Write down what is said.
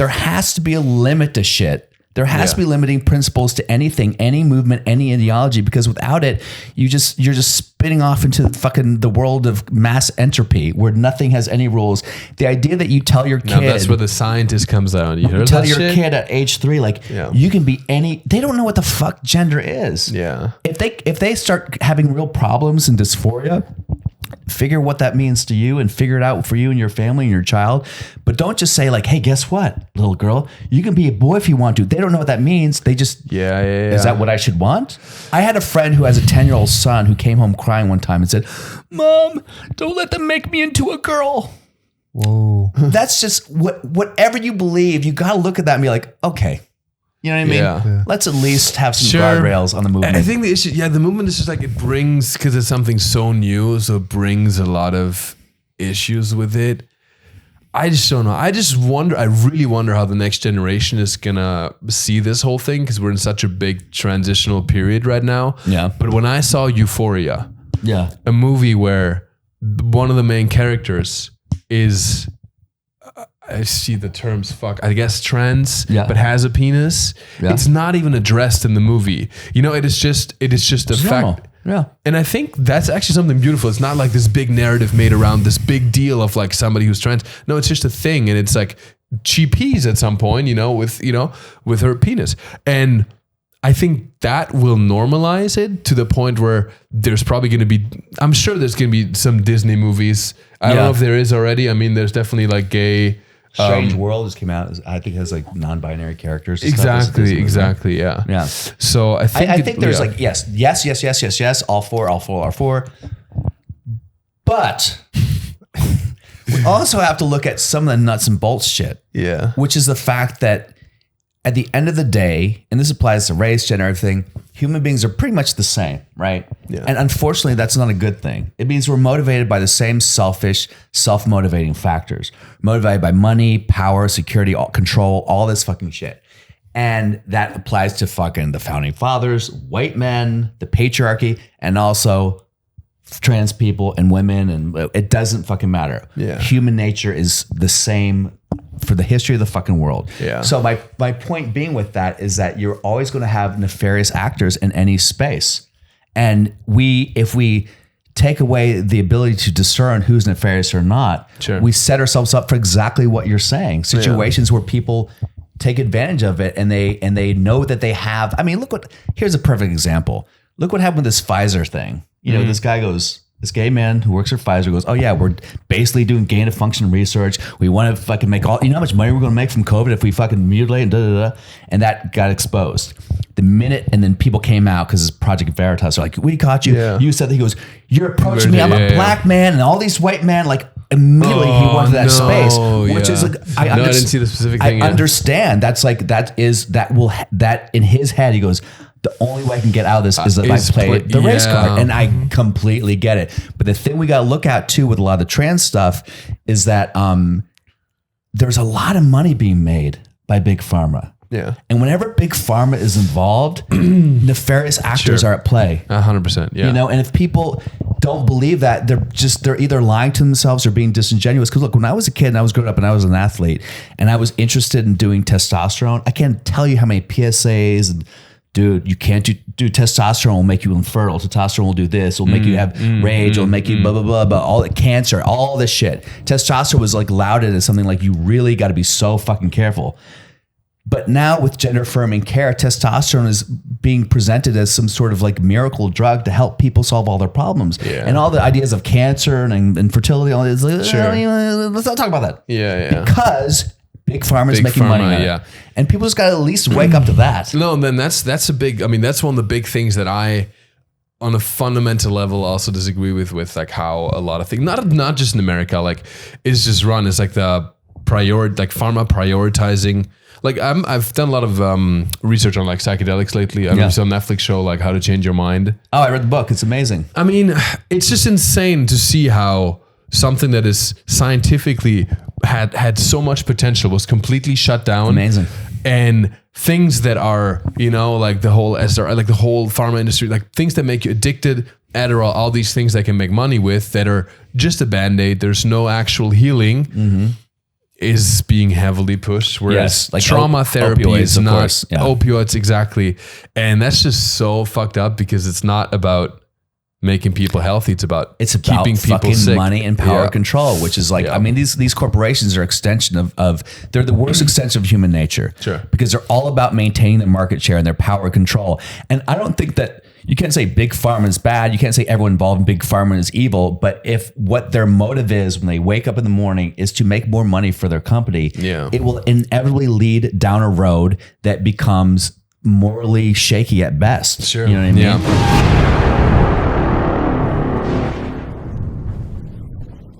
there has to be a limit to shit. There has to be limiting principles to anything, any movement, any ideology, because without it, you're just spinning off into the world of mass entropy where nothing has any rules. The idea that you tell your kid, now that's where the scientist comes out. You heard tell that your shit? kid at age 3, like you can be any. They don't know what the fuck gender is. Yeah. If they start having real problems and dysphoria, figure what that means to you and figure it out for you and your family and your child. But don't just say like, hey, guess what, little girl? You can be a boy if you want to. They don't know what that means. They just, is that what I should want? I had a friend who has a 10-year-old son who came home crying one time and said, Mom, don't let them make me into a girl. Whoa. That's just whatever you believe. You got to look at that and be like, okay. You know what I mean? Yeah. Let's at least have some guardrails on the movement. I think the issue, the movement is just like it brings, because it's something so new, so it brings a lot of issues with it. I just don't know. I really wonder how the next generation is going to see this whole thing, because we're in such a big transitional period right now. Yeah. But when I saw Euphoria, a movie where one of the main characters is... I see the terms, I guess trans, but has a penis. Yeah. It's not even addressed in the movie. You know, it is just a fact. Yeah. And I think that's actually something beautiful. It's not like this big narrative made around this big deal of like somebody who's trans. No, it's just a thing. And it's like she pees at some point, with her penis. And I think that will normalize it to the point where there's probably going to be, I'm sure there's going to be some Disney movies. I don't know if there is already. I mean, there's definitely like gay... Strange World just came out. I think it has like non-binary characters. Exactly. Yeah. Yeah. So I think there's like yes. All four. But we also have to look at some of the nuts and bolts shit. Yeah. Which is the fact that at the end of the day, and this applies to race, gender, everything, human beings are pretty much the same, right? Yeah. And unfortunately, that's not a good thing. It means we're motivated by the same selfish, self-motivating factors. Motivated by money, power, security, control, all this fucking shit. And that applies to fucking the founding fathers, white men, the patriarchy, and also trans people and women. And it doesn't fucking matter. Yeah. Human nature is the same for the history of the fucking world. Yeah. So my point being with that is that you're always going to have nefarious actors in any space. And if we take away the ability to discern who's nefarious or not, we set ourselves up for exactly what you're saying. Situations where people take advantage of it and they know that they have, I mean, here's a perfect example. Look what happened with this Pfizer thing. This gay man who works for Pfizer goes, oh yeah, we're basically doing gain of function research. We want to fucking make how much money we're going to make from COVID if we fucking mutilate and da. And that got exposed. And then people came out because it's Project Veritas. They're like, we caught you. Yeah. You said that. He goes, you're approaching me. I'm a black man. And all these white men, like immediately he went to that space, which is like, I didn't see the specific thing. I understand. That's like, that in his head, he goes, the only way I can get out of this is if I play the race card. And I completely get it. But the thing we got to look at too with a lot of the trans stuff is that there's a lot of money being made by Big Pharma. Yeah. And whenever Big Pharma is involved, nefarious actors are at play. 100%. Yeah. And if people don't believe that, they're either lying to themselves or being disingenuous. Because look, when I was a kid and I was growing up and I was an athlete and I was interested in doing testosterone, I can't tell you how many PSAs and dude, you can't do testosterone will make you infertile. Testosterone will do this. Will make you have rage. Will make you blah, blah, blah, blah. All the cancer, all this shit. Testosterone was like lauded as something like you really got to be so fucking careful. But now with gender affirming care, testosterone is being presented as some sort of like miracle drug to help people solve all their problems. Yeah. And all the ideas of cancer and fertility, all this. Let's not talk about that. Yeah. Because Big Pharma is making money on it. And people just got to at least wake up to that. No, and then that's a big, I mean, that's one of the big things that I, on a fundamental level, also disagree with like how a lot of things, not just in America, like is just run. It's like the pharma prioritizing. Like I've done a lot of research on like psychedelics lately. I know some Netflix show like How to Change Your Mind. Oh, I read the book. It's amazing. I mean, it's just insane to see how something that is scientifically had so much potential was completely shut down. Amazing. And things that are, like the whole SR, like the whole pharma industry, like things that make you addicted, Adderall, all these things they can make money with that are just a Band-Aid. There's no actual healing. Mm-hmm. is being heavily pushed, whereas Yes, like trauma therapy opioids, is of not course. Yeah. opioids exactly. And that's just so fucked up because it's not about making people healthy. It's about keeping people fucking sick. money and power Yeah. control, which is like, Yeah. I mean, these corporations are extension of they're the worst extension of human nature. Sure. Because they're all about maintaining their market share and their power control. And I don't think that you can't say big pharma is bad. You can't say everyone involved in big pharma is evil. But if what their motive is when they wake up in the morning is to make more money for their company, Yeah. it will inevitably lead down a road that becomes morally shaky at best. Sure. You know what I mean? Yeah.